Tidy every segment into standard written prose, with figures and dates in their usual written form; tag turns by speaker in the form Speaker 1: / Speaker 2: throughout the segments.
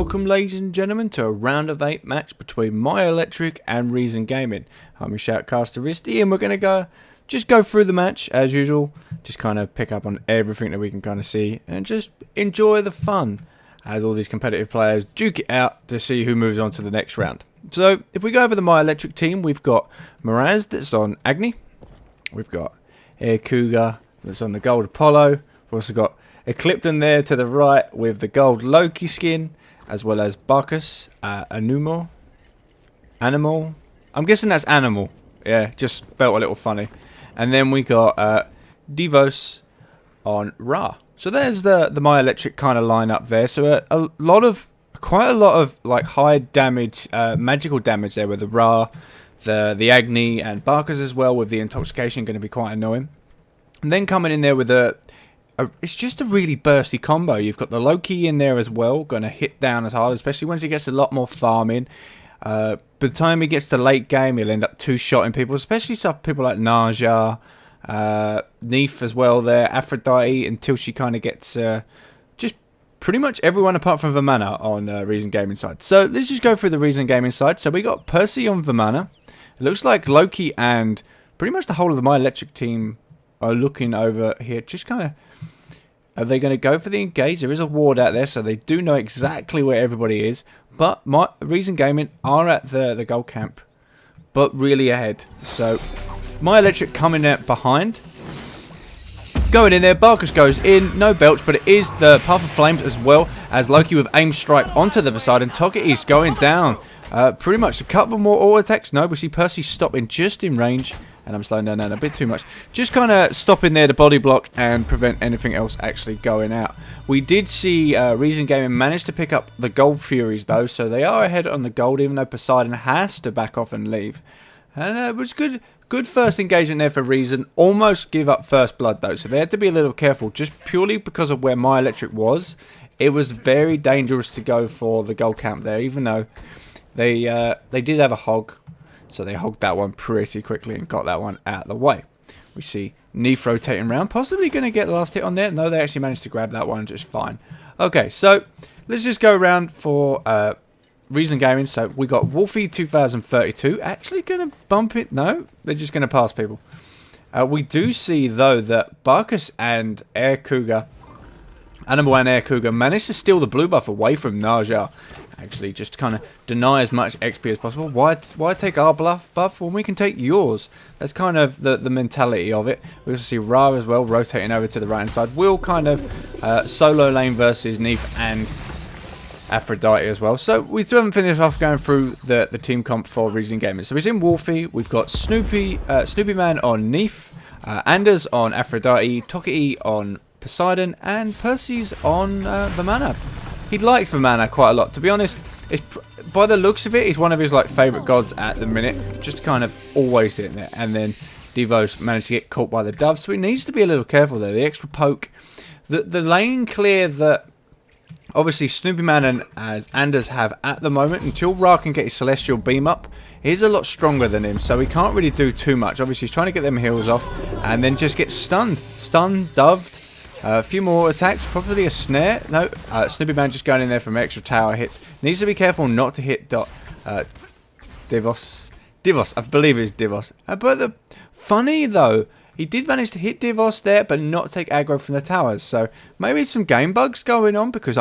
Speaker 1: welcome, ladies and gentlemen, to a round of 8 match between MyoElectric and Reason Gaming. I'm your shoutcaster Risty, and we're going to go through the match as usual. Just kind of pick up on everything that we can kind of see and just enjoy the fun as all these competitive players duke it out to see who moves on to the next round. So if we go over the MyoElectric team, we've got MiRez that's on Agni. We've got Air Cougar that's on the Gold Apollo. We've also got Eclipton there to the right with the gold Loki skin, as well as Bacchus, Animal. I'm guessing that's Animal. Yeah, just felt a little funny. And then we got Divos on Ra. So there's the MyoElectric kind of lineup there. So quite a lot of like high damage, magical damage there with the Ra, the Agni, and Bacchus as well, with the intoxication going to be quite annoying. And then coming in there with it's just a really bursty combo. You've got the Loki in there as well, going to hit down as hard, especially once he gets a lot more farming. By the time he gets to late game, he'll end up two-shotting people, especially some people like Naja, Neef as well there, Aphrodite, until she kind of gets just pretty much everyone apart from Vimana on Reason Gaming side. So let's just go through the Reason Gaming side. So we got Percy on Vimana. It looks like Loki and pretty much the whole of the MyoElectric team are looking over here, just kind of... Are they going to go for the engage? There is a ward out there, so they do know exactly where everybody is. But Reason Gaming are at the gold camp, but really ahead. So MyoElectric coming out behind. Going in there, Bacchus goes in, no belch, but it is the Path of Flames as well as Loki with aim strike onto the Poseidon. Togeki's going down. Pretty much a couple more auto attacks. No, we see Percy stopping just in range. And I'm slowing down a bit too much. Just kind of stopping there to body block and prevent anything else actually going out. We did see Reason Gaming manage to pick up the Gold Furies though. So they are ahead on the gold, even though Poseidon has to back off and leave. And it was good first engagement there for Reason. Almost give up first blood though. So they had to be a little careful just purely because of where MyoElectric was. It was very dangerous to go for the gold camp there, even though they did have a hog. So they hogged that one pretty quickly and got that one out of the way. We see Neef rotating around, possibly going to get the last hit on there. No, they actually managed to grab that one just fine. Okay, so let's just go around for Reason Gaming. So we got Wolfie 2032. Actually going to bump it? No, they're just going to pass people. We do see, though, that Bacchus and Air Cougar, Animal and Air Cougar, managed to steal the blue buff away from Naja. Actually, just kind of deny as much XP as possible. Why take our buff when we can take yours? That's kind of the mentality of it. We also see Ra as well rotating over to the right hand side. We'll kind of solo lane versus Neef and Aphrodite as well. So we still haven't finished off going through the team comp for Reason Gaming. So we're in Wolfie. We've got Snoopy Man on Neef, Anders on Aphrodite, Toki on Poseidon, and Percy's on Vimana. He likes Vimana quite a lot. To be honest, by the looks of it, he's one of his favourite gods at the minute. Just kind of always sitting there. And then Divos managed to get caught by the dove, so he needs to be a little careful there. The extra poke. The lane clear that obviously Snoopy Man and Anders have at the moment, until Ra can get his Celestial Beam up, is a lot stronger than him, so he can't really do too much. Obviously, he's trying to get them heals off and then just get stunned. Stunned, doved. A few more attacks, probably a snare. No, Snoopy Man just going in there from extra tower hits. Needs to be careful not to hit Divos. Divos, I believe it's Divos. But funny though, he did manage to hit Divos there, but not take aggro from the towers. So maybe some game bugs going on, because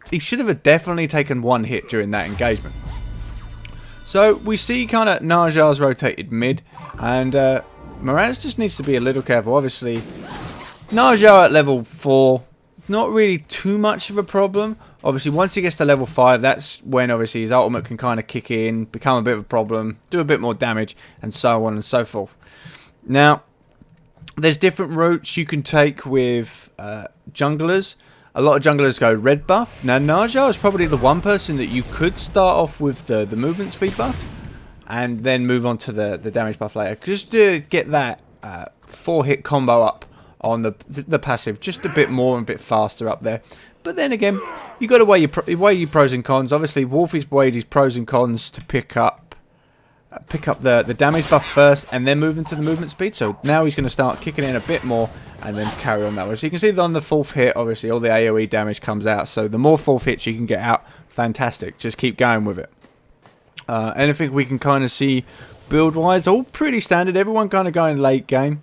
Speaker 1: he should have definitely taken one hit during that engagement. So we see kind of Naja's rotated mid, and MiRez just needs to be a little careful. Obviously, Naja at level 4, not really too much of a problem. Obviously, once he gets to level 5, that's when obviously his ultimate can kind of kick in, become a bit of a problem, do a bit more damage, and so on and so forth. Now, there's different routes you can take with junglers. A lot of junglers go red buff. Now, Naja is probably the one person that you could start off with the movement speed buff, and then move on to the damage buff later, just to get that 4-hit combo up on the passive, just a bit more and a bit faster up there. But then again, you got to weigh your pros and cons. Obviously, Wolfie's weighed his pros and cons to pick up the damage buff first, and then move into the movement speed. So now he's going to start kicking in a bit more, and then carry on that way. So you can see that on the 4th hit, obviously all the AoE damage comes out. So the more 4th hits you can get out fantastic. Just keep going with it. Anything we can kind of see build-wise, all pretty standard. Everyone kind of going late game.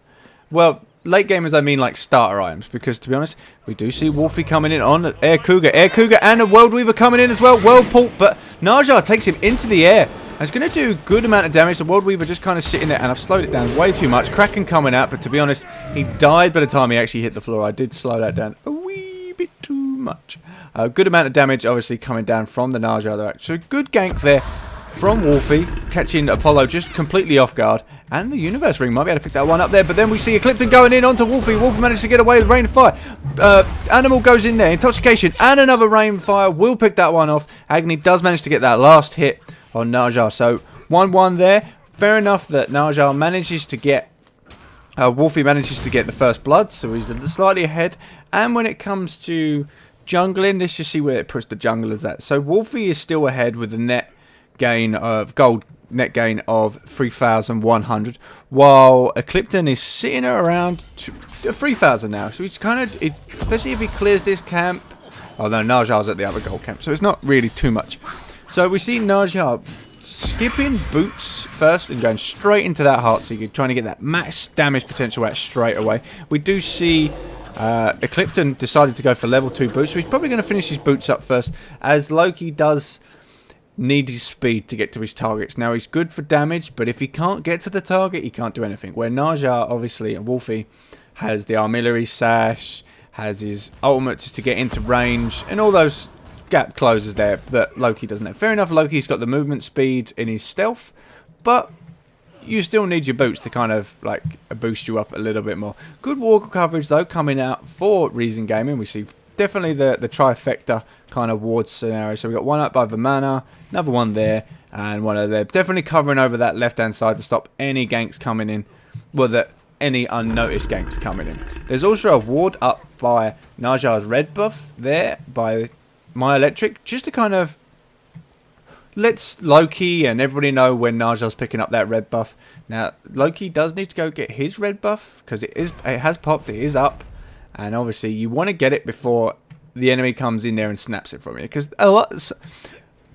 Speaker 1: Well, late gamers, I mean like starter items, because to be honest, we do see Wolfie coming in on Air Cougar, and a World Weaver coming in as well, Whirlpool, but Naja takes him into the air, and it's going to do a good amount of damage. The World Weaver just kind of sitting there, and I've slowed it down way too much. Kraken coming out, but to be honest, he died by the time he actually hit the floor. I did slow that down a wee bit too much. A good amount of damage, obviously, coming down from the Naja though. So good gank there from Wolfie, catching Apollo just completely off guard. And the Universe Ring might be able to pick that one up there. But then we see Eclipton going in onto Wolfie. Wolfie manages to get away with Rain of Fire. Animal goes in there. Intoxication and another Rain of Fire. Will pick that one off. Agni does manage to get that last hit on Naja. So 1-1 there. Fair enough that Naja manages to get... Wolfie manages to get the first blood. So he's slightly ahead. And when it comes to jungling, let's just see where it puts the junglers at. So Wolfie is still ahead with the net gain of gold, net gain of 3,100, while Eclipton is sitting around 3,000 now. So he's kind of, especially if he clears this camp. Oh no, Naja's at the other gold camp, so it's not really too much. So we see Naja skipping boots first and going straight into that Heartseeker, trying to get that max damage potential out straight away. We do see Eclipton decided to go for level 2 boots, so he's probably going to finish his boots up first, as Loki does need his speed to get to his targets. Now he's good for damage, but if he can't get to the target, he can't do anything. Where Naja, obviously, and Wolfie has the artillery sash, has his ultimate just to get into range, and all those gap closers there that Loki doesn't have. Fair enough, Loki's got the movement speed in his stealth, but you still need your boots to kind of like boost you up a little bit more. Good wall coverage though coming out for Reason Gaming. We see definitely the trifecta kind of ward scenario. So we got one up by the mana, another one there, and one over there. Definitely covering over that left-hand side to stop any ganks coming in. Well, any unnoticed ganks coming in. There's also a ward up by Naja's red buff there by MyoElectric, just to kind of lets Loki and everybody know when Naja's picking up that red buff. Now Loki does need to go get his red buff because it has popped, it is up. And obviously, you want to get it before the enemy comes in there and snaps it from you. Because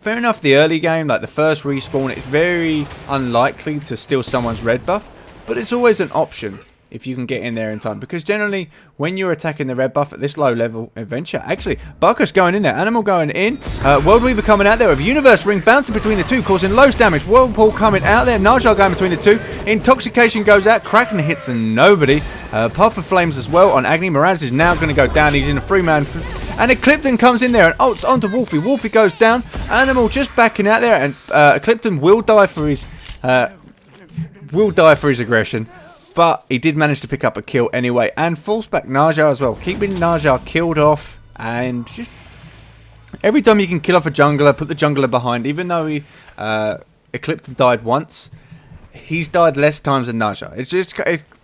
Speaker 1: fair enough, the early game, like the first respawn, it's very unlikely to steal someone's red buff. But it's always an option if you can get in there in time. Because generally, when you're attacking the red buff at this low level adventure, actually, Barkus going in there, Animal going in, World Weaver coming out there with Universe Ring bouncing between the two, causing loads damage. Whirlpool coming out there, Naja going between the two, Intoxication goes out, Kraken hits and nobody. Path of Flames as well on Agni. Miraz is now going to go down, he's in a 3-man. And Eclipton comes in there and ults onto Wolfie. Wolfie goes down, Animal just backing out there, and Eclipton will die for his aggression. But he did manage to pick up a kill anyway. And falls back Naja as well. Keeping Naja killed off. And just every time you can kill off a jungler, put the jungler behind. Even though he Eclipton died once, he's died less times than Naja. It's just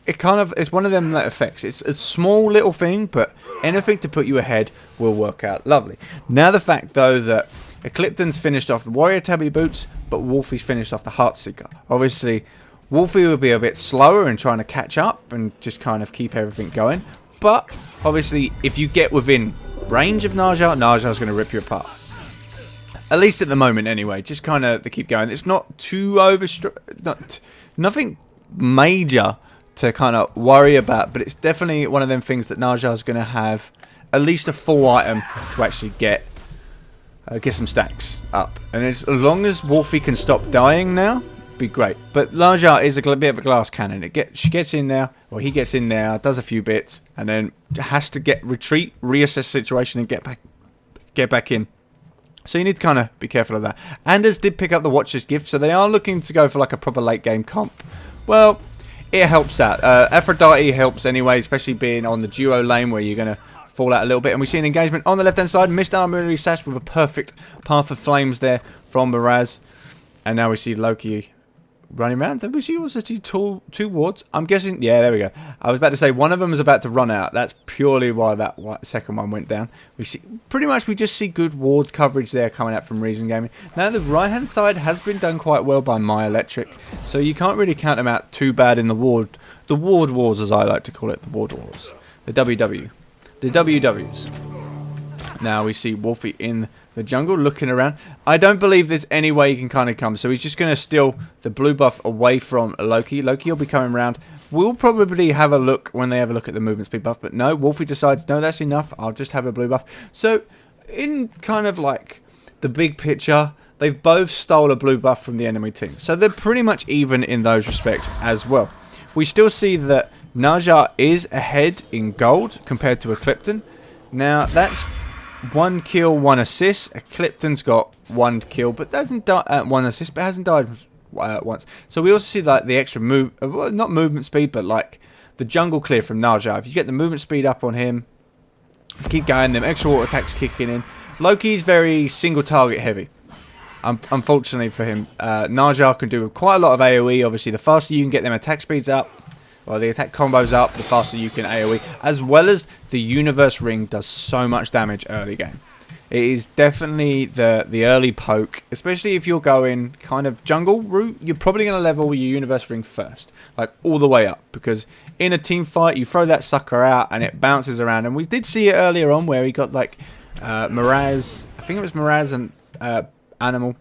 Speaker 1: it's one of them that effects. It's a small little thing, but anything to put you ahead will work out lovely. Now the fact though that Eclipton's finished off the Warrior Tabby boots, but Wolfie's finished off the Heartseeker. Obviously, Wolfie will be a bit slower in trying to catch up and just kind of keep everything going. But obviously, if you get within range of Naja's going to rip you apart. At least at the moment, anyway. Just kind of to keep going. It's not too nothing major to kind of worry about, but it's definitely one of them things that Naja's going to have at least a full item to actually get some stacks up. And as long as Wolfie can stop dying now, be great. But Naja is a bit of a glass cannon. She gets in there, or he gets in there, does a few bits, and then has to retreat, reassess the situation, and get back in. So you need to kind of be careful of that. Anders did pick up the Watcher's Gift, so they are looking to go for like a proper late game comp. Well, it helps out. Aphrodite helps anyway, especially being on the duo lane where you're going to fall out a little bit. And we see an engagement on the left hand side. Missed Armory Sash with a perfect Path of Flames there from Miraz. And now we see Loki running around. Did we see also two wards? I'm guessing, yeah, there we go. I was about to say one of them is about to run out. That's purely why that second one went down. We see pretty much we just see good ward coverage there coming out from Reason Gaming. Now the right hand side has been done quite well by MyoElectric, so you can't really count them out too bad in the ward wars, as I like to call it, the ward wars, the WWs. Now we see Wolfie in the jungle looking around. I don't believe there's any way he can kind of come. So he's just going to steal the blue buff away from Loki. Loki will be coming around. We'll probably have a look when they have a look at the movement speed buff. But no, Wolfie decides, no, that's enough. I'll just have a blue buff. So in kind of like the big picture, they've both stole a blue buff from the enemy team. So they're pretty much even in those respects as well. We still see that Naja is ahead in gold compared to Eclipton. Now that's 1 kill, 1 assist. Eclipton's got 1 kill, but doesn't die 1 assist, but hasn't died once. So we also see like the extra move, well, not movement speed, but like the jungle clear from Naja. If you get the movement speed up on him, keep going, them extra water attacks kicking in. Loki's very single target heavy. Unfortunately for him, Naja can do quite a lot of AoE. Obviously, the faster you can get them attack speeds up, well, the attack combos up, the faster you can AoE, as well as the universe ring does so much damage early game. It is definitely the early poke, especially if you're going kind of jungle route. You're probably going to level your universe ring first, like all the way up, because in a team fight, you throw that sucker out and it bounces around. And we did see it earlier on where he got like Miraz, I think it was Miraz and Animal,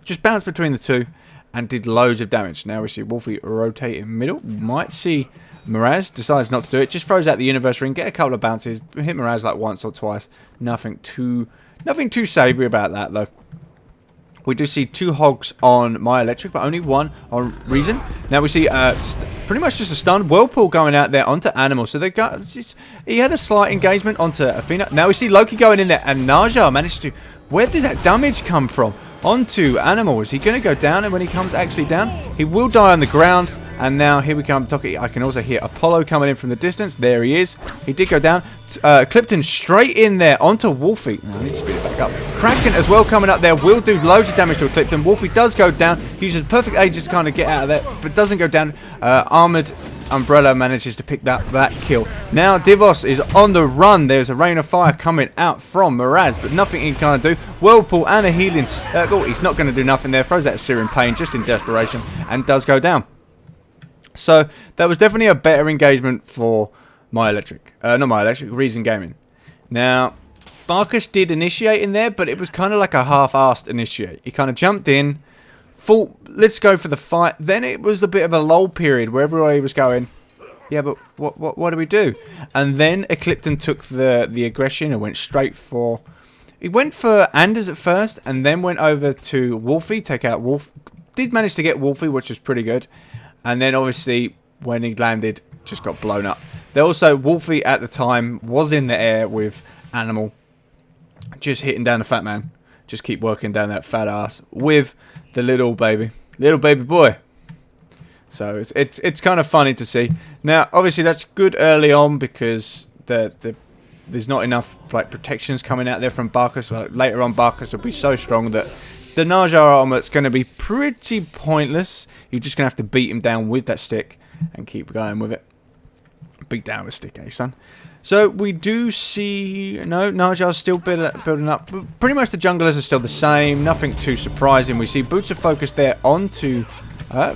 Speaker 1: just bounced between the two and did loads of damage. Now we see Wolfie rotate in middle. Might see Miraz decides not to do it. Just throws out the universe ring, get a couple of bounces, hit Miraz like once or twice. Nothing too savoury about that though. We do see 2 hogs on MyoElectric, but only 1 on Reason. Now we see pretty much just a stun. Whirlpool going out there onto Animal. So they got he had a slight engagement onto Athena. Now we see Loki going in there, and Naja managed to. Where did that damage come from? Onto Animal. Is he going to go down? And when he comes actually down, he will die on the ground. And now here we come. I can also hear Apollo coming in from the distance. There he is. He did go down. Clipton straight in there onto Wolfie. I need to speed it back up. Kraken as well coming up there. Will do loads of damage to Clipton. Wolfie does go down. Uses perfect ages to kind of get out of there, but doesn't go down. Armored Umbrella manages to pick that kill. Now Divos is on the run. There's a rain of fire coming out from Miraz, but nothing he can kind of do. Whirlpool and a healing circle. He's not going to do nothing there. Throws out Syrian Pain just in desperation and does go down. So that was definitely a better engagement for MyoElectric. Not MyoElectric, Reason Gaming. Now, Barkus did initiate in there, but it was kind of like a half-assed initiate. He kind of jumped in, thought, let's go for the fight. Then it was a bit of a lull period where everybody was going, yeah, but what do we do? And then Eclipton took the aggression and went straight for... He went for Anders at first, and then went over to Wolfie, take out Wolf. Did manage to get Wolfie, which was pretty good. And then obviously when he landed, just got blown up. There also, Wolfie at the time was in the air with Animal, just hitting down the fat man. Just keep working down that fat ass with the little baby boy. So it's kind of funny to see. Now obviously that's good early on because there's not enough like protections coming out there from Barkus. Like, later on, Barkus will be so strong that the Naja armor's going to be pretty pointless. You're just going to have to beat him down with that stick and keep going with it. Beat down with stick, eh, son? So we do see... No, Naja's still building up. Pretty much the junglers are still the same. Nothing too surprising. We see Boots of Focus there onto...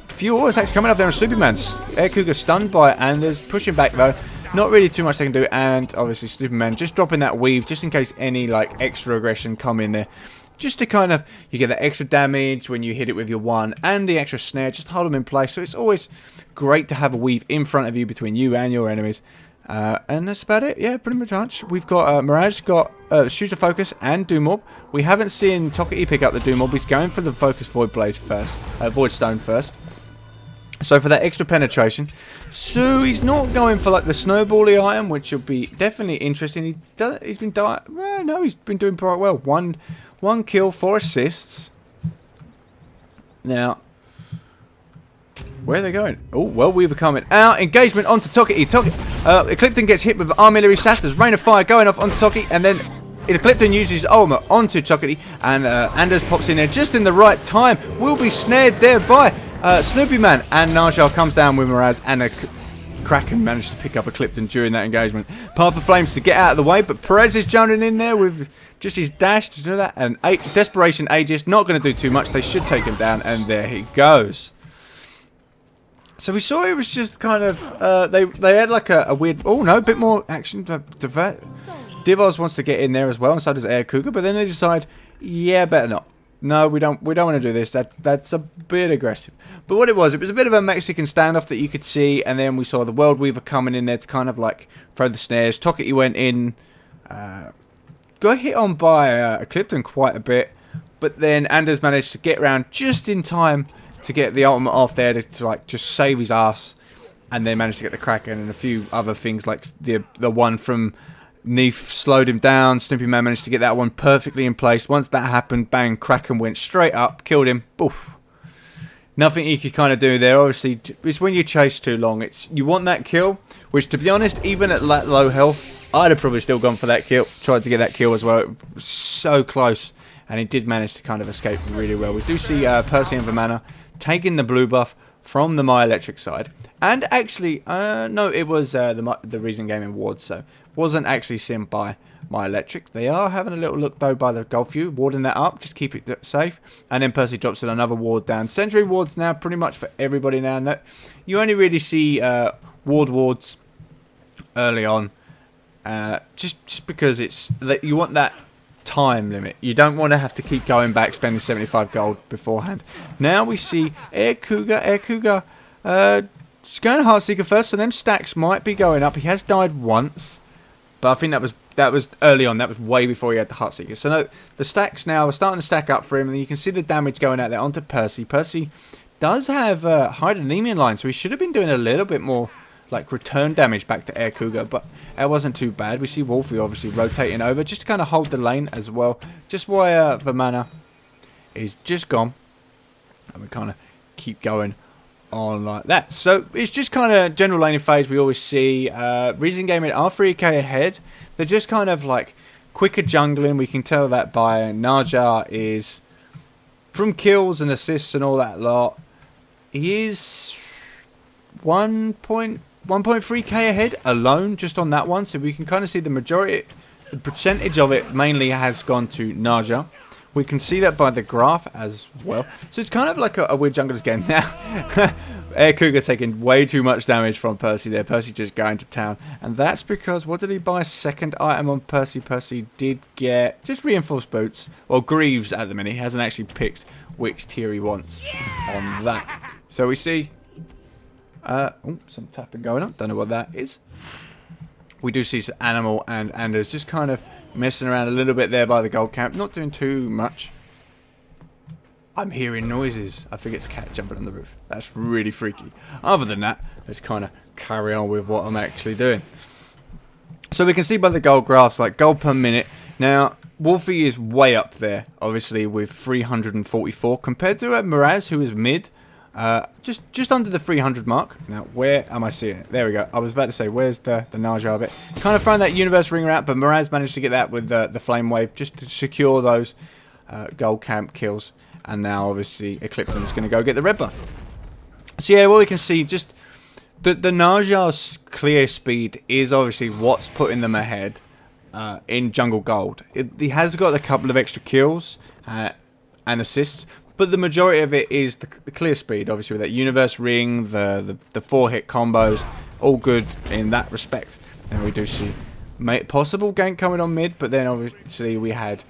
Speaker 1: few auto attacks coming up there on Superman. Air Cougar stunned by Anders. Pushing back though. Not really too much they can do. And obviously Superman just dropping that weave just in case any like extra aggression come in there. Just to kind of, you get that extra damage when you hit it with your 1 and the extra snare, just hold them in place. So it's always great to have a weave in front of you between you and your enemies. And that's about it. Yeah, pretty much. We've got Mirage got Shooter Focus and Doom Orb. We haven't seen Tockety pick up the Doom Orb. He's going for the Focus Void Blade first, Void Stone first. So for that extra penetration. So he's not going for like the snowbally item, which will be definitely interesting. He's been dying. Well, no, he's been doing quite well. One kill, 4 assists. Now, where are they going? Oh, well, we've coming out. Engagement onto Tockety. Eclipton gets hit with Armillary Sass. There's Rain of Fire going off onto Tockety. And then Eclipton uses his armor onto Tockety. And Anders pops in there just in the right time. Will be snared there by Snoopy Man. And Naja comes down with Miraz. And Kraken managed to pick up Eclipton during that engagement. Path of Flames to get out of the way. But Perez is jumping in there with... just his dash to do that, and Desperation Aegis, not going to do too much. They should take him down, and there he goes. So we saw it was just kind of, they had like a weird, oh no, a bit more action. Divos wants to get in there as well, and so does Air Cougar, but then they decide, yeah, better not. No, we don't want to do this. That's a bit aggressive. But what it was a bit of a Mexican standoff that you could see, and then we saw the World Weaver coming in there to kind of like throw the snares. Tockety went in, got hit on by Eclipton quite a bit, but then Anders managed to get around just in time to get the ultimate off there to like just save his ass, and then managed to get the Kraken and a few other things like the one from Neef slowed him down. Snoopy Man managed to get that one perfectly in place. Once that happened, bang, Kraken went straight up, killed him. Boof. Nothing you could kind of do there. Obviously, it's when you chase too long. You want that kill, which to be honest, even at that low health, I'd have probably still gone for that kill. Tried to get that kill as well. It was so close, and he did manage to kind of escape really well. We do see Percy and Vamana taking the blue buff from the MyoElectric side. And actually, no, it was the Reason Gaming ward, so wasn't actually simmed by MyoElectric. They are having a little look, though, by the Gold View, warding that up, just keep it safe. And then Percy drops in another ward down. Sentry wards now, pretty much for everybody now. No, you only really see wards early on, just because you want that time limit. You don't want to have to keep going back, spending 75 gold beforehand. Now we see Air Cougar, just going Heartseeker first, so them stacks might be going up. He has died once, but I think that was early on. That was way before he had the Heartseeker. So no, the stacks now are starting to stack up for him, and you can see the damage going out there onto Percy. Percy does have high anemia line, so he should have been doing a little bit more like return damage back to Air Cougar, but it wasn't too bad. We see Wolfie obviously rotating over just to kind of hold the lane as well, just while Vamana is just gone, and we kind of keep going on like that. So it's just kind of general laning phase. We always see Reason Gaming are 3k ahead. They're just kind of like quicker jungling. We can tell that by Naja is from kills and assists and all that lot. He is 1.3k ahead alone just on that one. So we can kind of see the percentage of it mainly has gone to Naja. We can see that by the graph as well. So it's kind of like a weird jungler's game now. Air Cougar taking way too much damage from Percy there. Percy just going to town. And that's because, what did he buy? Second item on Percy. Percy did get just reinforced boots. Well, Greaves at the minute. He hasn't actually picked which tier he wants on that. So we see some tapping going on. Don't know what that is. We do see Animal and Anders just kind of messing around a little bit there by the gold camp. Not doing too much. I'm hearing noises. I think it's cat jumping on the roof. That's really freaky. Other than that, let's kind of carry on with what I'm actually doing. So we can see by the gold graphs, like gold per minute. Now, Wolfie is way up there, obviously, with 344 compared to Miraz, who is mid. Just under the 300 mark. Now, where am I seeing it? There we go. I was about to say, where's the Naja bit? Kind of throwing that universe ringer out, but Miraz managed to get that with the flame wave just to secure those gold camp kills. And now, obviously, Eclipton is going to go get the red buff. So, yeah, well, we can see just the Naja's clear speed is obviously what's putting them ahead in Jungle Gold. He has got a couple of extra kills and assists, but the majority of it is the clear speed, obviously, with that universe ring, the 4-hit combos, all good in that respect. And we do see possible gank coming on mid, but then obviously we had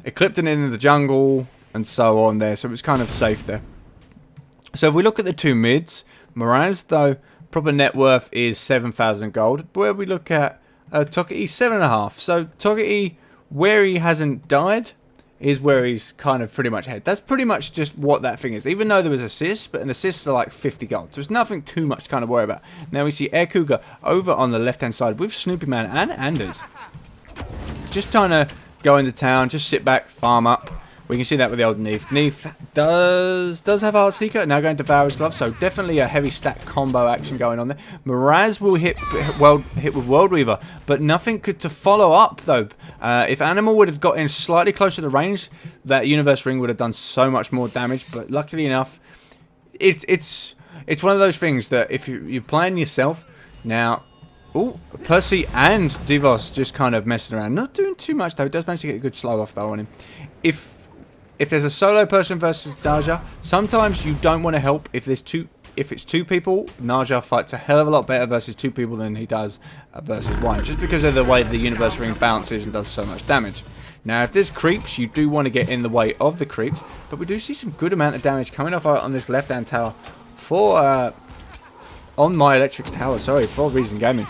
Speaker 1: Eclipton in the jungle and so on there, so it was kind of safe there. So if we look at the two mids, Miraz, though, proper net worth is 7,000 gold. Where we look at Tockety, 7.5. So Tockety, where he hasn't died, is where he's kind of pretty much ahead. That's pretty much just what that thing is. Even though there was assists, but an assists are like 50 gold. So it's nothing too much to kind of worry about. Now we see Air Cougar over on the left-hand side with Snoopy Man and Anders. Just trying to go into town, just sit back, farm up. We can see that with the old Neef. Neef does have Heartseeker, now going to Devourer's Glove, so definitely a heavy stack combo action going on there. Miraz will hit with World Weaver, but nothing could to follow up though. If Animal would have got in slightly closer to the range, that Universe Ring would have done so much more damage, but luckily enough, it's one of those things that if you're playing yourself, now, ooh, Percy and Divos just kind of messing around, not doing too much though. It does manage to get a good slow off though on him. If there's a solo person versus Naja, sometimes you don't want to help if there's two if it's 2 people, Naja fights a hell of a lot better versus 2 people than he does versus 1, just because of the way the universe ring bounces and does so much damage. Now, if there's creeps, you do want to get in the way of the creeps, but we do see some good amount of damage coming off on this left-hand tower for, on MyoElectric's tower, sorry, for Reason Gaming.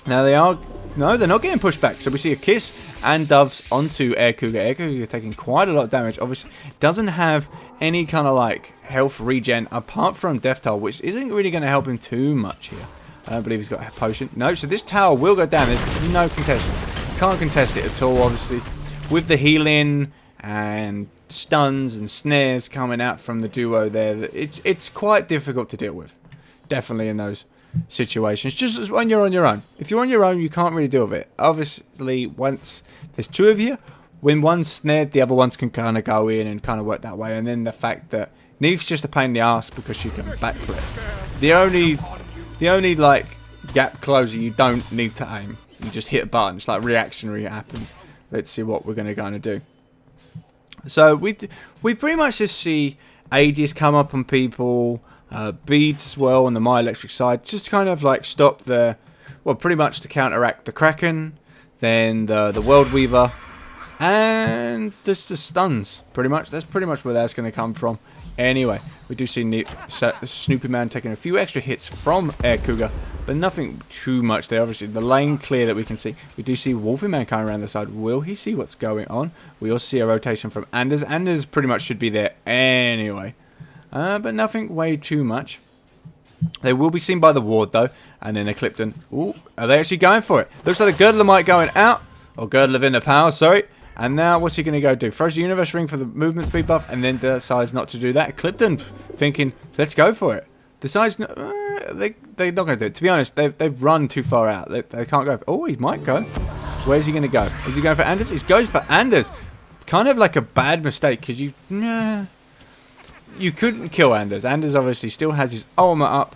Speaker 1: Now, they're not getting pushed back, so we see a kiss and doves onto Air Cougar. Air Cougar taking quite a lot of damage, obviously doesn't have any kind of like health regen apart from Death Toll, which isn't really going to help him too much here. I don't believe he's got a potion. No, so this tower will go down. There's no contest. Can't contest it at all, obviously. With the healing and stuns and snares coming out from the duo there, it's quite difficult to deal with. Definitely in those situations. Just as when you're on your own. If you're on your own, you can't really deal with it. Obviously, once there's 2 of you, when one's snared, the other ones can kind of go in and kind of work that way. And then the fact that Neve's just a pain in the ass because she can backflip. The only like gap closer, you don't need to aim. You just hit a button. It's like reactionary happens. Let's see what we're going to do. So we pretty much just see Aegis come up on people, beads as well on the MyoElectric side, just to kind of like stop the, well, pretty much to counteract the Kraken, then the World Weaver, and just the stuns. Pretty much, that's pretty much where that's going to come from. Anyway, we do see Snoopy Man taking a few extra hits from Air Cougar, but nothing too much there. Obviously, the lane clear that we can see. We do see Wolfie Man coming around the side. Will he see what's going on? We also see a rotation from Anders. Anders pretty much should be there anyway, but nothing way too much. They will be seen by the ward though, and then Eclipton. Ooh, are they actually going for it? Looks like the Girdler might going out, or Girdler of Inner Power, sorry. And now, what's he going to go do? Throws the Universe Ring for the movement speed buff, and then decides not to do that. Clipton thinking, let's go for it. Decides, they're not going to do it. To be honest, they've run too far out. They can't go. Oh, he might go. Where's he going to go? Is he going for Anders? He goes for Anders. Kind of like a bad mistake, because you couldn't kill Anders. Anders obviously still has his armor up.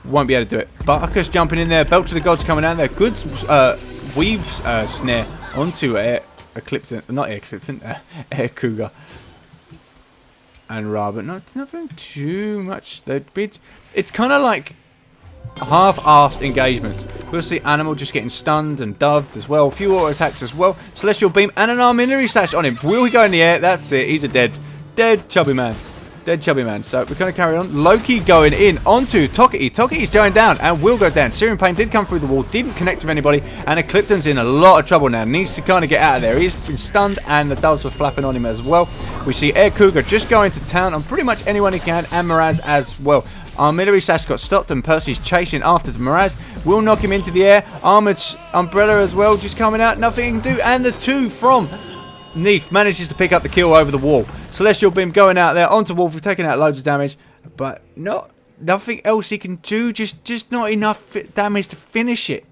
Speaker 1: Won't be able to do it. Barkus jumping in there. Belt to the Gods coming out there. Good weaves snare onto it. Air Cougar and Ra, but nothing too much. It's kind of like half-assed engagements. We'll see Animal just getting stunned and doved as well. A few auto attacks as well. Celestial Beam and an artillery slash on him. Will he go in the air? That's it. He's a dead chubby man. Dead chubby man. So we're going to carry on. Loki going in onto Tokity. Tokity's going down and will go down. Searing Pain did come through the wall. Didn't connect with anybody. And Eclipton's in a lot of trouble now. Needs to kind of get out of there. He's been stunned and the doves were flapping on him as well. We see Air Cougar just going to town on pretty much anyone he can. And Miraz as well. Artillery Slash got stopped and Percy's chasing after the Miraz. Will knock him into the air. Armored Umbrella as well just coming out. Nothing he can do. And the 2 from Neef manages to pick up the kill over the wall. Celestial Beam going out there onto Wolf. We've taken out loads of damage, but nothing else he can do. Just not enough damage to finish it.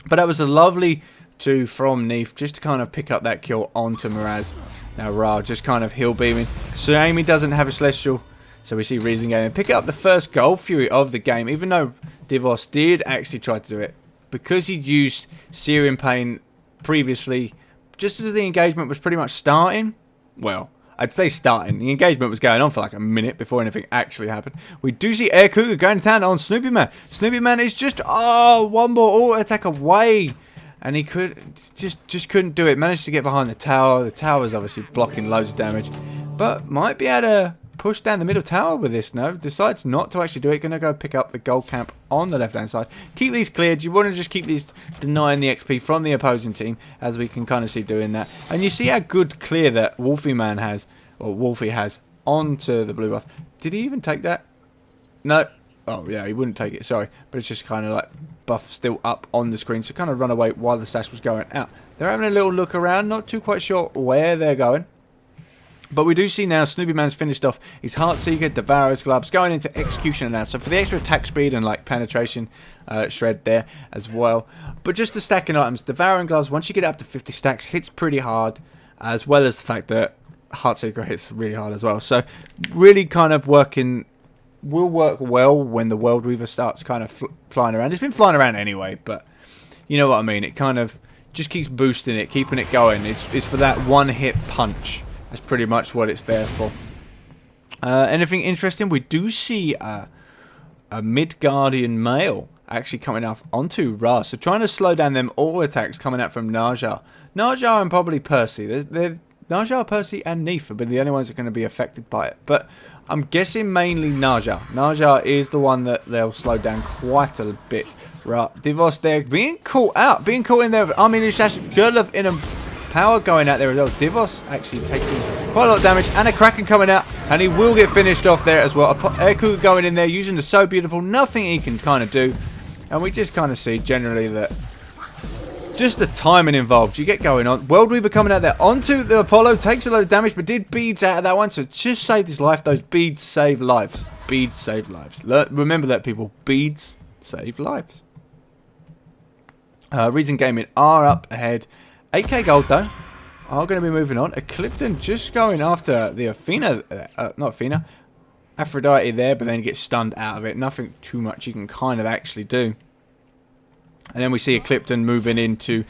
Speaker 1: But that was a lovely 2 from Neef just to kind of pick up that kill onto Miraz. Now Ra just kind of heal beaming. So Amy doesn't have a Celestial, so we see Reason Gaming pick up the first Gold Fury of the game, even though Divos did actually try to do it because he'd used Searing Pain previously. Just as the engagement was pretty much starting, well, I'd say starting. The engagement was going on for like a minute before anything actually happened. We do see Air Cougar going to town on Snoopy Man. Snoopy Man is just, one more auto attack away. And he just couldn't do it. Managed to get behind the tower. The tower's obviously blocking loads of damage. But might be able to push down the middle tower with this now. Decides not to actually do it. Gonna go pick up the gold camp on the left hand side. Keep these cleared. You want to just keep these denying the XP from the opposing team, as we can kind of see doing that. And you see how good clear that Wolfie Man has, or Wolfie has, onto the blue buff. Did he even take that? No. Oh yeah, he wouldn't take it, sorry. But it's just kind of like buff still up on the screen, so kind of run away while the sash was going out. They're having a little look around, not too quite sure where they're going. But we do see now Snoopy Man's finished off his Heartseeker, Devourer's Gloves, going into Executioner now. So for the extra attack speed and like penetration shred there as well. But just the stacking items, Devouring Gloves, once you get up to 50 stacks, hits pretty hard. As well as the fact that Heartseeker hits really hard as well. So really kind of will work well when the World Weaver starts kind of flying around. It's been flying around anyway, but you know what I mean. It kind of just keeps boosting it, keeping it going. It's for that one hit punch. That's pretty much what it's there for. Anything interesting? We do see a Midgardian male actually coming off onto Ra. So trying to slow down them auto attacks coming out from Naja. Naja and probably Percy. Naja, Percy and Neef have been the only ones that are going to be affected by it. But I'm guessing mainly Naja. Naja is the one that they'll slow down quite a bit. Right, Divos there being caught out, being caught in there with Army Lushash, Gurlov in a power going out there as well. Divos actually taking quite a lot of damage and a Kraken coming out, and he will get finished off there as well. Air Cougar going in there using the So Beautiful, nothing he can kind of do, and we just kind of see generally that just the timing involved. You get going on. World Weaver coming out there onto the Apollo, takes a lot of damage, but did beads out of that one, so just saved his life. Those beads save lives. Beads save lives. Remember that, people. Beads save lives. Reason Gaming are up ahead. 8k gold though. Are going to be moving on. Eclipton just going after the Athena. Not Athena. Aphrodite there, but then gets stunned out of it. Nothing too much you can kind of actually do. And then we see Eclipton moving into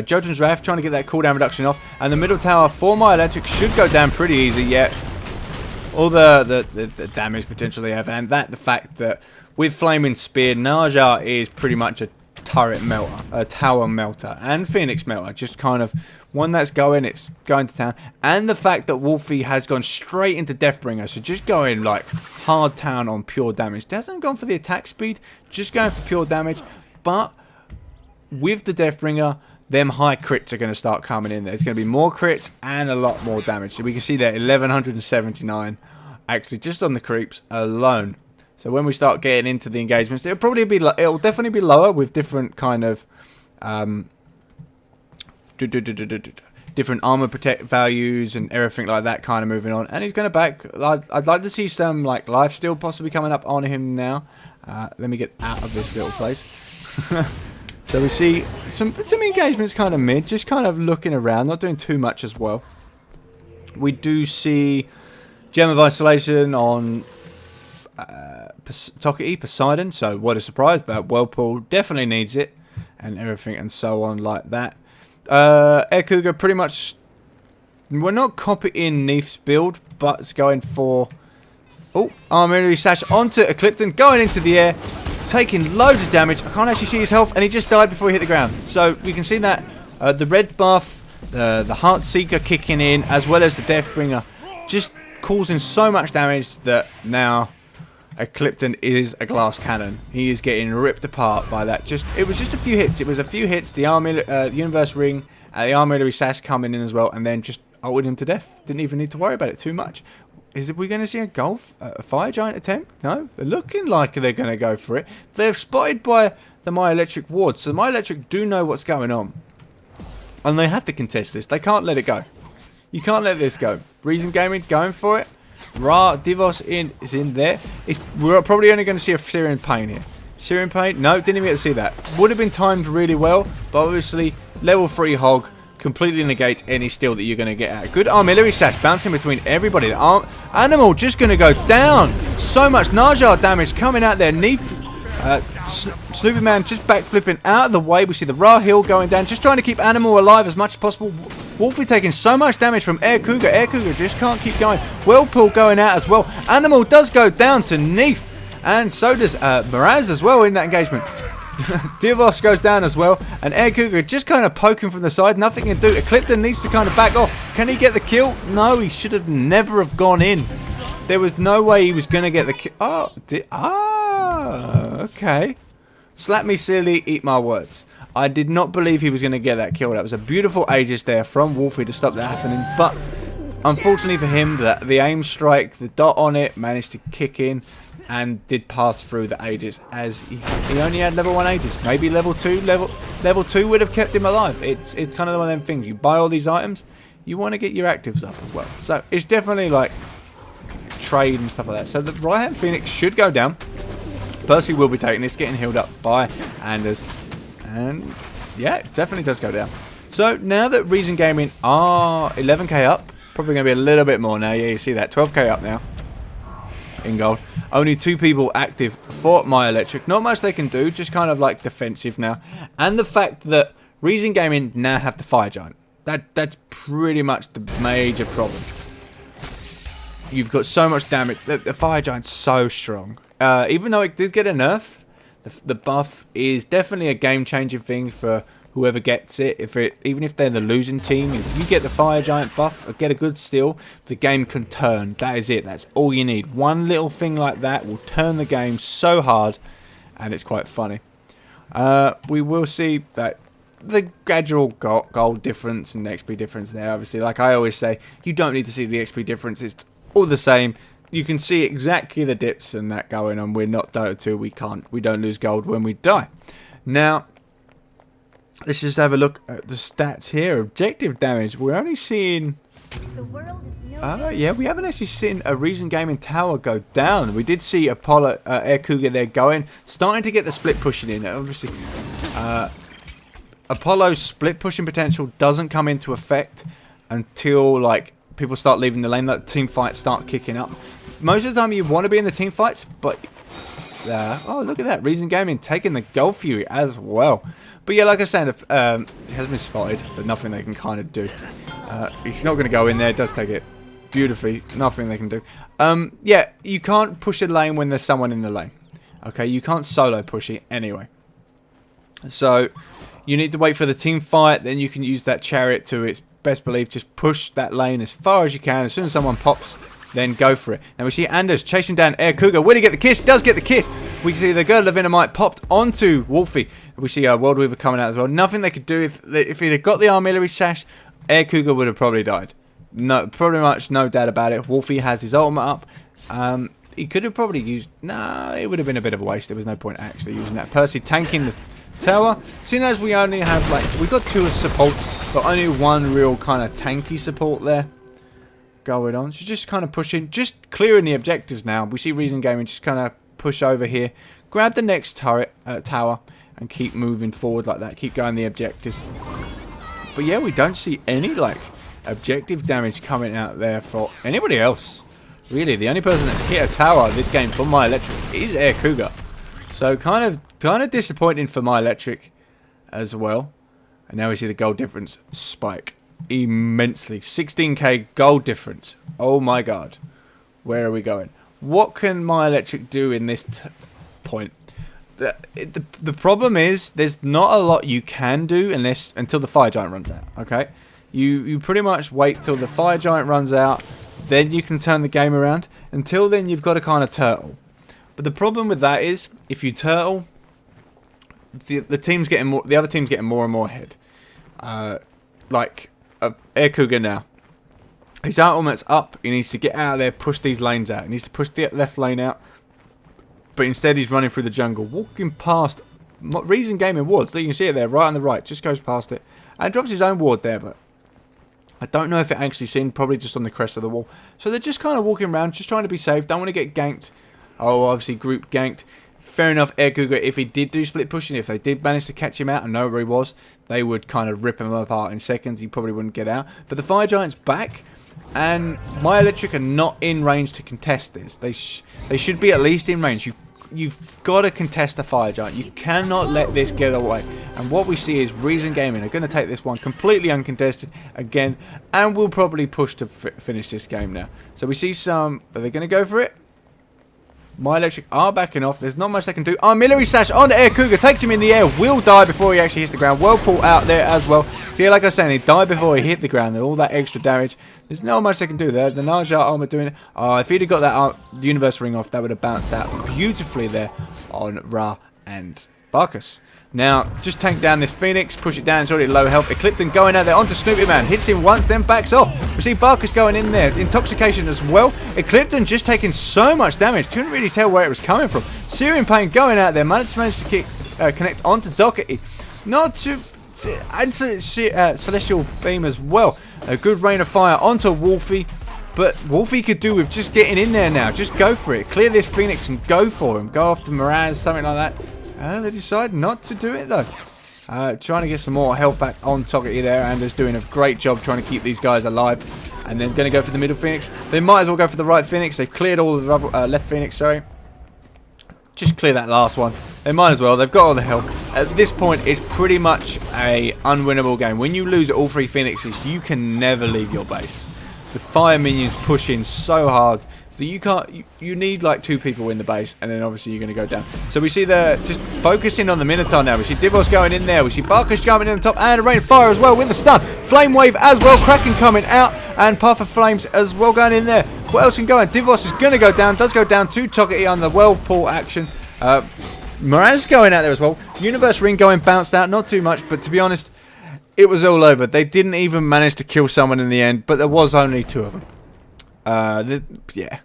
Speaker 1: Judgment's Wrath, trying to get that cooldown reduction off. And the middle tower for MyoElectric should go down pretty easy, yet all the damage potential they have. And the fact that with Flaming Spear, Naja is pretty much a turret melter, a tower melter, and Phoenix melter. Just kind of one that's going, it's going to town. And the fact that Wolfie has gone straight into Deathbringer, so just going like hard town on pure damage. Hasn't gone for the attack speed, just going for pure damage. But with the Deathbringer, them high crits are going to start coming in. There's going to be more crits and a lot more damage. So we can see there 1179 actually just on the creeps alone. So when we start getting into the engagements, it'll definitely be lower with different kind of different armor protect values and everything like that kind of moving on. And he's going to back. I'd like to see some like lifesteal possibly coming up on him now. Let me get out of this little place. So we see some engagements kind of mid, just kind of looking around, not doing too much as well. We do see Gem of Isolation on Tokati, Poseidon, so what a surprise. That Whirlpool definitely needs it, and everything and so on like that. Air Cougar pretty much, we're not copying Neef's build, but it's going for Armillery Sash onto Eclipton, going into the air, taking loads of damage. I can't actually see his health, and he just died before he hit the ground. So we can see that the red buff, the Heart Seeker kicking in, as well as the Deathbringer, just causing so much damage that now Eclipton is a glass cannon. He is getting ripped apart by that. It was just a few hits. It was a few hits. The Universe Ring, the Armillery Sash coming in as well, and then just ulted him to death. Didn't even need to worry about it too much. Is we going to see a Fire Giant attempt? No, they're looking like they're going to go for it. They're spotted by the MyoElectric ward, so the MyoElectric do know what's going on, and they have to contest this. They can't let it go. You can't let this go. Reason Gaming going for it. Ra Divos is in there. We're probably only going to see a Syrian Pain here. Syrian Pain? No, didn't even get to see that. Would have been timed really well, but obviously level 3 Hog completely negates any steal that you're going to get out. Good Armillery Sash bouncing between everybody. The Animal just going to go down. So much Naja damage coming out there. Neef, Snoopy Man just backflipping out of the way. We see the Ra Hill going down, just trying to keep Animal alive as much as possible. Wolfie taking so much damage from Air Cougar. Air Cougar just can't keep going. Whirlpool going out as well. Animal does go down to Neef. And so does Miraz as well in that engagement. Divos goes down as well. And Air Cougar just kind of poking from the side. Nothing to do. Eclipton needs to kind of back off. Can he get the kill? No, he should have never have gone in. There was no way he was going to get the kill. Okay. Slap me silly, eat my words. I did not believe he was going to get that kill. That was a beautiful Aegis there from Wolfie to stop that happening. But unfortunately for him, the aim strike, the dot on it, managed to kick in and did pass through the Aegis, as he only had level 1 Aegis. Maybe level 2. Level 2 would have kept him alive. It's kind of one of them things. You buy all these items, you want to get your actives up as well. So it's definitely like trade and stuff like that. So the right hand Phoenix should go down. Percy will be taking this, getting healed up by Anders. And yeah, it definitely does go down. So now that Reason Gaming are 11k up, probably going to be a little bit more now. Yeah, you see that. 12k up now in gold. Only 2 people active for MyoElectric. Not much they can do, just kind of like defensive now. And the fact that Reason Gaming now have the Fire Giant. That's pretty much the major problem. You've got so much damage. The Fire Giant's so strong. even though it did get a nerf, the buff is definitely a game-changing thing for whoever gets it. Even if they're the losing team, if you get the fire giant buff or get a good steal, the game can turn. That is it. That's all you need. One little thing like that will turn the game so hard, and it's quite funny. We will see that the gradual gold difference and XP difference there. Obviously, like I always say, you don't need to see the XP difference. It's all the same. You can see exactly the dips and that going on. We're not Dota 2. We don't lose gold when we die. Now, let's just have a look at the stats here. Objective damage. We're only seeing... yeah, we haven't actually seen a Reason Gaming tower go down. We did see Apollo, Air Cougar there going. Starting to get the split pushing in. Obviously, Apollo's split pushing potential doesn't come into effect until, like, people start leaving the lane, like team fights start kicking up. Most of the time you want to be in the team fights, but oh, look at that, Reason Gaming taking the Gold Fury as well. But yeah, like I said, it has been spotted, but nothing they can kind of do. He's not going to go in there. It does take it beautifully. Nothing they can do. Yeah, you can't push a lane when there's someone in the lane. Okay, you can't solo push it anyway. So you need to wait for the team fight. Then you can use that chariot to its best belief. Just push that lane as far as you can. As soon as someone pops, then go for it. Now we see Anders chasing down Air Cougar. Will he get the kiss? Does get the kiss. We can see the Girdle of Innermite popped onto Wolfie. We see World Weaver coming out as well. Nothing they could do if he'd have got the armillary sash. Air Cougar would have probably died. No, pretty much no doubt about it. Wolfie has his ultimate up. He could have probably used... Nah, it would have been a bit of a waste. There was no point actually using that. Percy tanking the tower. Seeing as we only have, like, we got 2 supports, but only 1 real kind of tanky support there going on. So just kind of pushing, just clearing the objectives now. We see Reason Gaming just kind of push over here, grab the next tower, and keep moving forward like that. Keep going the objectives. But yeah, we don't see any, like, objective damage coming out there for anybody else. Really, the only person that's hit a tower this game for MyoElectric is Air Cougar. So kind of disappointing for MyoElectric as well. And now we see the gold difference spike immensely. 16k gold difference. Oh my god. Where are we going? What can MyoElectric do in this point? The problem is there's not a lot you can do until the fire giant runs out. Okay, you pretty much wait till the fire giant runs out, then you can turn the game around. Until then, you've got to kind of turtle. But the problem with that is if you turtle, the other team's getting more and more ahead. Like Air Cougar now, his ultimate's up. He needs to get out of there, push these lanes out. He needs to push the left lane out. But instead he's running through the jungle, walking past Reason Gaming wards. You can see it there, right on the right. Just goes past it. And drops his own ward there, but I don't know if it actually seen, probably just on the crest of the wall. So they're just kind of walking around, just trying to be safe. Don't want to get ganked. Oh, obviously group ganked. Fair enough, Air Cougar, if he did do split pushing, if they did manage to catch him out and know where he was, they would kind of rip him apart in seconds. He probably wouldn't get out. But the Fire Giant's back, and MyoElectric are not in range to contest this. They should be at least in range. You've got to contest the Fire Giant. You cannot let this get away. And what we see is Reason Gaming are going to take this one completely uncontested again, and will probably push to finish this game now. So we see some... Are they going to go for it? MyoElectric are backing off. There's not much they can do. Armillary Sash on Air Cougar. Takes him in the air. Will die before he actually hits the ground. Well pulled out there as well. So yeah, like I was saying, he died before he hit the ground. All that extra damage. There's not much they can do there. The Naja armor doing it. If he'd have got that universe ring off, that would have bounced out beautifully there on Ra and Barkus. Now, just tank down this Phoenix, push it down, it's already low health. Eclipton going out there onto Snoopy Man, hits him once, then backs off. We see Barkus going in there, Intoxication as well. Eclipton just taking so much damage, couldn't really tell where it was coming from. Syrian Pain going out there, managed to connect onto Doherty. Not to... and Celestial Beam as well. A good rain of fire onto Wolfie. But Wolfie could do with just getting in there now. Just go for it. Clear this Phoenix and go for him. Go after Miraz, something like that. They decide not to do it though. Trying to get some more health back on Togetti there, and is doing a great job trying to keep these guys alive. And then going to go for the middle Phoenix. They might as well go for the right Phoenix. They've cleared all of the left Phoenix, sorry. Just clear that last one. They might as well. They've got all the health. At this point, it's pretty much a unwinnable game. When you lose all 3 Phoenixes, you can never leave your base. The fire minions push in so hard. So you can't, you need like 2 people in the base, and then obviously you're going to go down. So we see the, just focusing on the Minotaur now. We see Divos going in there. We see Barkish coming in on top, and a rain of fire as well with the stun. Flame wave as well. Kraken coming out, and Path of Flames as well going in there. What else can go in? Divos is going to go down. Does go down to Togepi on the Whirlpool action. Miraz going out there as well. Universe Ring going bounced out. Not too much, but to be honest, it was all over. They didn't even manage to kill someone in the end, but there was only 2 of them. Yeah.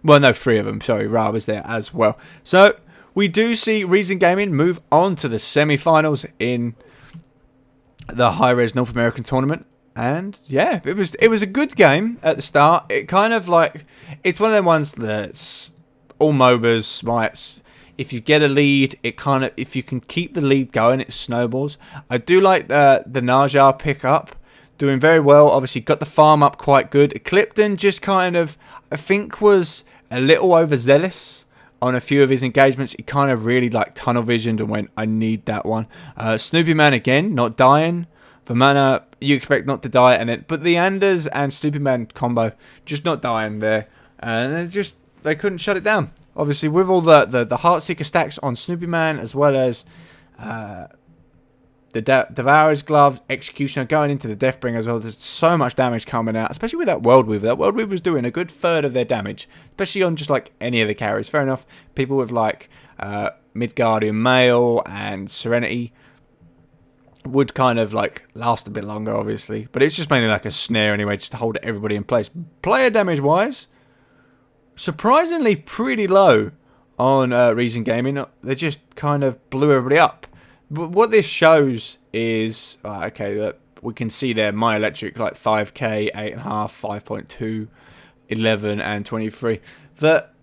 Speaker 1: Well, no, 3 of them. Sorry, Ra was there as well. So, we do see Reason Gaming move on to the semi-finals in the HiRez North American tournament. And, yeah, it was a good game at the start. It kind of like, it's one of them ones that's all MOBAs, smites. If you get a lead, it kind of, if you can keep the lead going, it snowballs. I do like the Najar pickup. Doing very well. Obviously, got the farm up quite good. Clipton just kind of, I think, was a little overzealous on a few of his engagements. He kind of really like tunnel visioned and went, I need that one. Snoopy Man again, not dying. The mana, you expect not to die. But the Anders and Snoopy Man combo, just not dying there. And they couldn't shut it down. Obviously, with all the Heartseeker stacks on Snoopy Man, as well as the Devourer's Gloves, Executioner going into the Deathbringer as well. There's so much damage coming out, especially with that World Weaver. That World Weaver was doing a good third of their damage, especially on just like any of the carries. Fair enough, people with like Midgardian Mail and Serenity would kind of like last a bit longer, obviously. But it's just mainly like a snare anyway, just to hold everybody in place. Player damage-wise, surprisingly pretty low on Reason Gaming. They just kind of blew everybody up. But what this shows is, okay, look, we can see there MyoElectric like 5k, 8.5, 5.2, 11 and 23. That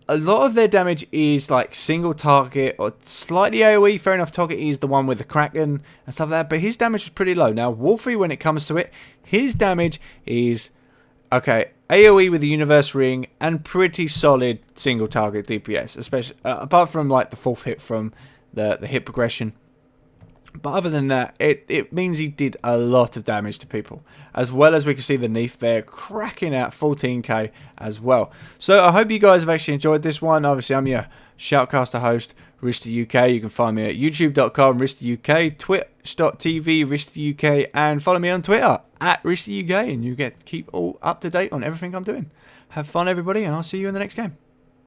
Speaker 1: a lot of their damage is like single target or slightly AoE. Fair enough, Togepi is the one with the Kraken and stuff like that, but his damage is pretty low. Now, Wolfie, when it comes to it, his damage is, okay, AoE with the Universe Ring and pretty solid single target DPS, especially apart from like the 4th hit from the hit progression. But other than that, it means he did a lot of damage to people. As well as we can see the Neef there cracking out 14k as well. So I hope you guys have actually enjoyed this one. Obviously, I'm your Shoutcaster host, RizTheUK. You can find me at youtube.com, RizTheUK, twitch.tv, RizTheUK, and follow me on Twitter, at RizTheUK, and you get to keep all up to date on everything I'm doing. Have fun, everybody, and I'll see you in the next game.